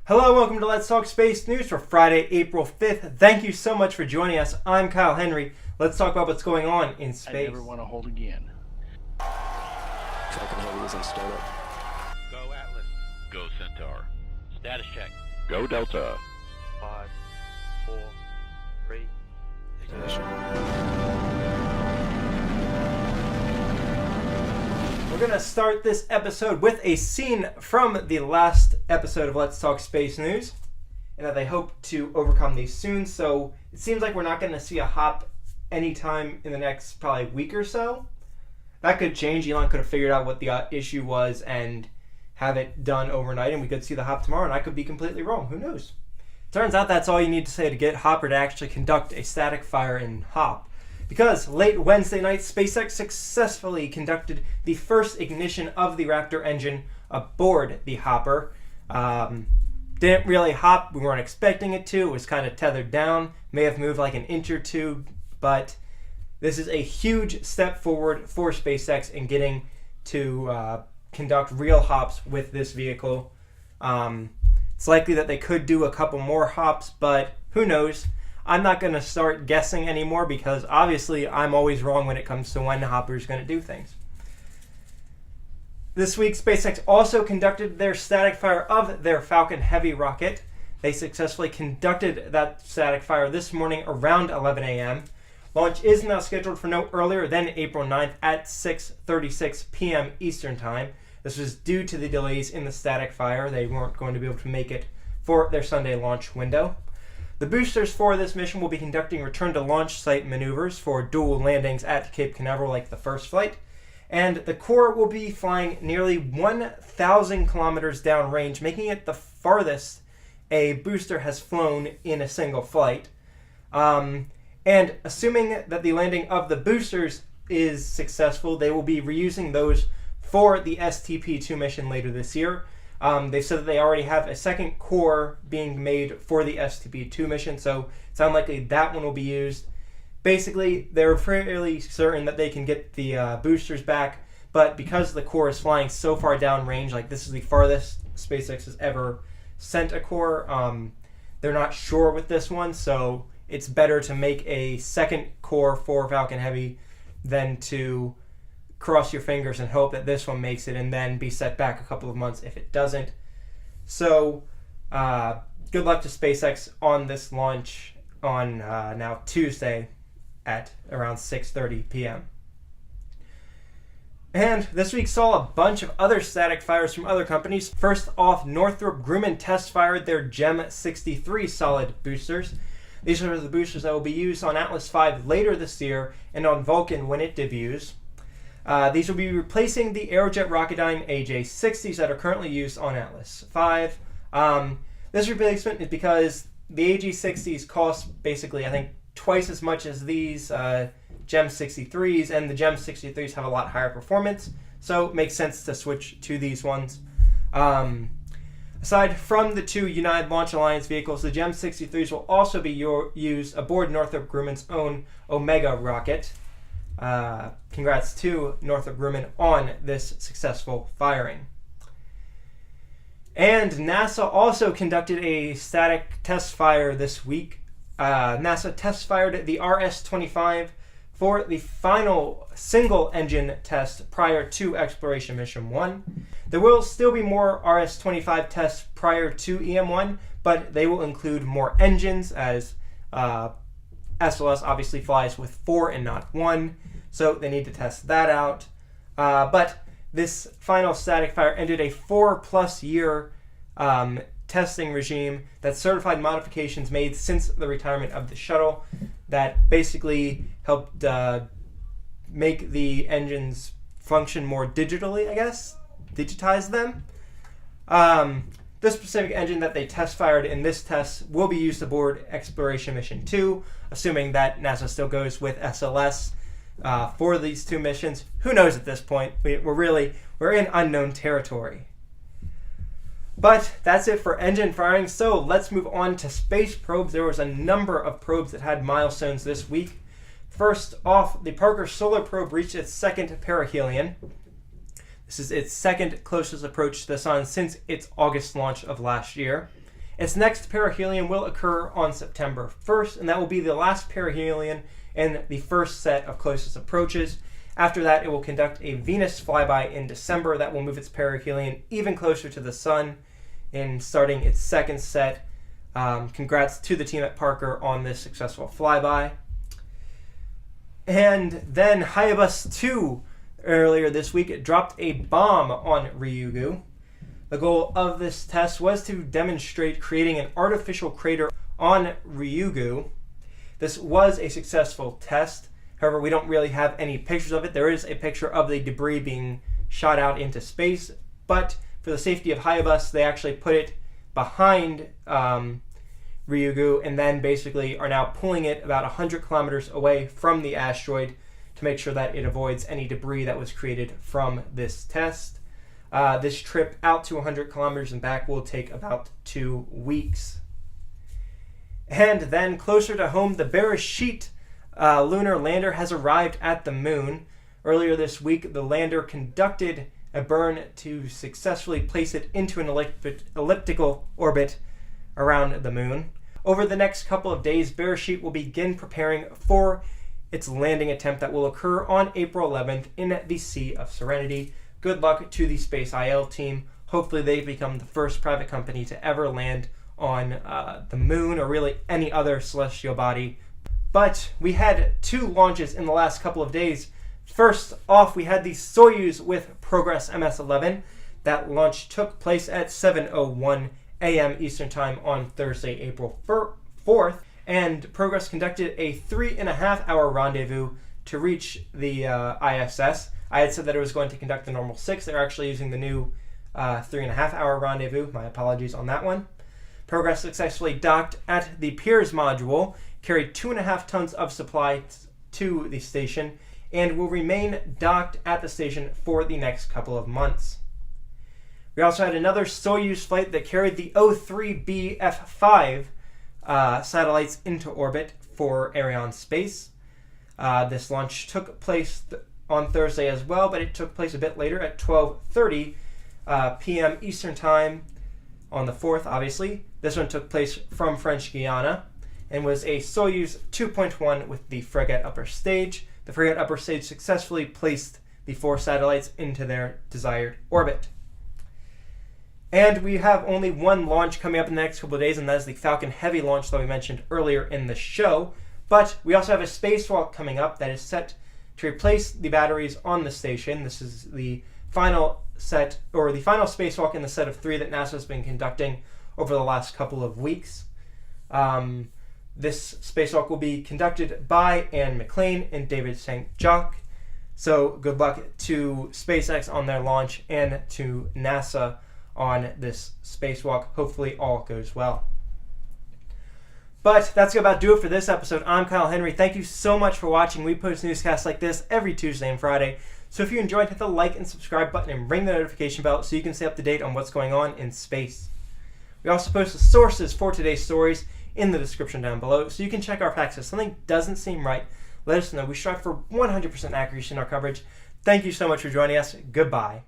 Hello, welcome to Let's Talk Space News for Friday, April 5th. Thank you so much for joining us. I'm Kyle Henry. Let's talk about what's going on in space. I never want to hold again. Falcon Heavy is on startup. Go Atlas. Go Centaur. Status check. Go Delta. 5, 4, 3. Ignition. We're going to start this episode with a scene from the last episode of Let's Talk Space News, and that they hope to overcome these soon. So it seems like we're not going to see a hop anytime in the next probably week or so. That could change. Elon could have figured out what the issue was and have it done overnight, and we could see the hop tomorrow, and I could be completely wrong. Who knows? Turns out that's all you need to say to get Hopper to actually conduct a static fire in HOP. Because late Wednesday night, SpaceX successfully conducted the first ignition of the Raptor engine aboard the Hopper. Didn't really hop. We weren't expecting it to. It was kind of tethered down. May have moved like an inch or two, but this is a huge step forward for SpaceX in getting to conduct real hops with this vehicle. It's likely that they could do a couple more hops, but who knows? I'm not going to start guessing anymore because obviously I'm always wrong when it comes to when Hopper is going to do things. This week, SpaceX also conducted their static fire of their Falcon Heavy rocket. They successfully conducted that static fire this morning around 11 a.m. Launch is now scheduled for no earlier than April 9th at 6:36 p.m. Eastern Time. This was due to the delays in the static fire. They weren't going to be able to make it for their Sunday launch window. The boosters for this mission will be conducting return-to-launch site maneuvers for dual landings at Cape Canaveral like the first flight. And the core will be flying nearly 1,000 kilometers downrange, making it the farthest a booster has flown in a single flight. And assuming that the landing of the boosters is successful, they will be reusing those for the STP-2 mission later this year. They've said that they already have a second core being made for the STP-2 mission, so it's unlikely that one will be used. Basically, they're fairly certain that they can get the boosters back, but because the core is flying so far downrange, like this is the farthest SpaceX has ever sent a core, they're not sure with this one, so it's better to make a second core for Falcon Heavy than to cross your fingers and hope that this one makes it and then be set back a couple of months if it doesn't. So good luck to SpaceX on this launch on now Tuesday at around 6:30 p.m. And this week saw a bunch of other static fires from other companies. First off, Northrop Grumman test fired their GEM 63 solid boosters. These are the boosters that will be used on Atlas V later this year and on Vulcan when it debuts. These will be replacing the Aerojet Rocketdyne AJ-60s that are currently used on Atlas V. This replacement is because the AJ-60s cost basically, I think, twice as much as these GEM 63s, and the GEM 63s have a lot higher performance, so it makes sense to switch to these ones. Aside from the two United Launch Alliance vehicles, the GEM 63s will also be used aboard Northrop Grumman's own Omega rocket. Congrats to Northrop Grumman on this successful firing. And NASA also conducted a static test fire this week. NASA test fired the RS-25 for the final single-engine test prior to Exploration Mission 1. There will still be more RS-25 tests prior to EM1, but they will include more engines as SLS obviously flies with 4 and not 1. So they need to test that out. But this final static fire ended a 4+ year testing regime that certified modifications made since the retirement of the shuttle that basically helped make the engines function more digitally, I guess. Digitize them. This specific engine that they test fired in this test will be used aboard Exploration Mission 2, assuming that NASA still goes with SLS. For these two missions. Who knows at this point? We're in unknown territory. But that's it for engine firing. So let's move on to space probes. There was a number of probes that had milestones this week. First off, the Parker Solar Probe reached its second perihelion. This is its second closest approach to the sun since its August launch of last year. Its next perihelion will occur on September 1st, and that will be the last perihelion in the first set of closest approaches. After that, it will conduct a Venus flyby in December that will move its perihelion even closer to the Sun in starting its second set. Congrats to the team at Parker on this successful flyby. And then Hayabusa 2 earlier this week it dropped a bomb on Ryugu. The goal of this test was to demonstrate creating an artificial crater on Ryugu. This was a successful test. However, we don't really have any pictures of it. There is a picture of the debris being shot out into space, but for the safety of Hayabusa, they actually put it behind Ryugu and then basically are now pulling it about 100 kilometers away from the asteroid to make sure that it avoids any debris that was created from this test. This trip out to 100 kilometers and back will take about 2 weeks. And then closer to home, the Beresheet lunar lander has arrived at the moon. Earlier this week, the lander conducted a burn to successfully place it into an elliptical orbit around the moon. Over the next couple of days, Beresheet will begin preparing for its landing attempt that will occur on April 11th in the Sea of Serenity. Good luck to the Space IL team. Hopefully they become the first private company to ever land on the moon or really any other celestial body. But we had 2 launches in the last couple of days. First off, we had the Soyuz with Progress MS-11. That launch took place at 7:01 a.m. Eastern Time on Thursday, April 4th. And Progress conducted a 3.5-hour rendezvous to reach the ISS. I had said that it was going to conduct the normal 6. They're actually using the new 3.5-hour rendezvous. My apologies on that one. Progress successfully docked at the Pirs module, carried 2.5 tons of supplies to the station, and will remain docked at the station for the next couple of months. We also had another Soyuz flight that carried the O3B F5 satellites into orbit for Arianespace. This launch took place on Thursday as well, but it took place a bit later at 12:30 p.m. Eastern Time on the 4th, obviously. This one took place from French Guiana and was a Soyuz 2.1 with the frigate upper stage. The frigate upper stage successfully placed the 4 satellites into their desired orbit. And we have only one launch coming up in the next couple of days, and that is the Falcon Heavy launch that we mentioned earlier in the show. But we also have a spacewalk coming up that is set to replace the batteries on the station. This is the final set, or the final spacewalk in the set of 3 that NASA has been conducting over the last couple of weeks. This spacewalk will be conducted by Anne McLean and David St. Jacques. So good luck to SpaceX on their launch and to NASA on this spacewalk. Hopefully all goes well. But that's going to about do it for this episode. I'm Kyle Henry. Thank you so much for watching. We post newscasts like this every Tuesday and Friday. So if you enjoyed, hit the like and subscribe button and ring the notification bell so you can stay up to date on what's going on in space. We also post the sources for today's stories in the description down below, so you can check our facts. If something doesn't seem right, let us know. We strive for 100% accuracy in our coverage. Thank you so much for joining us. Goodbye.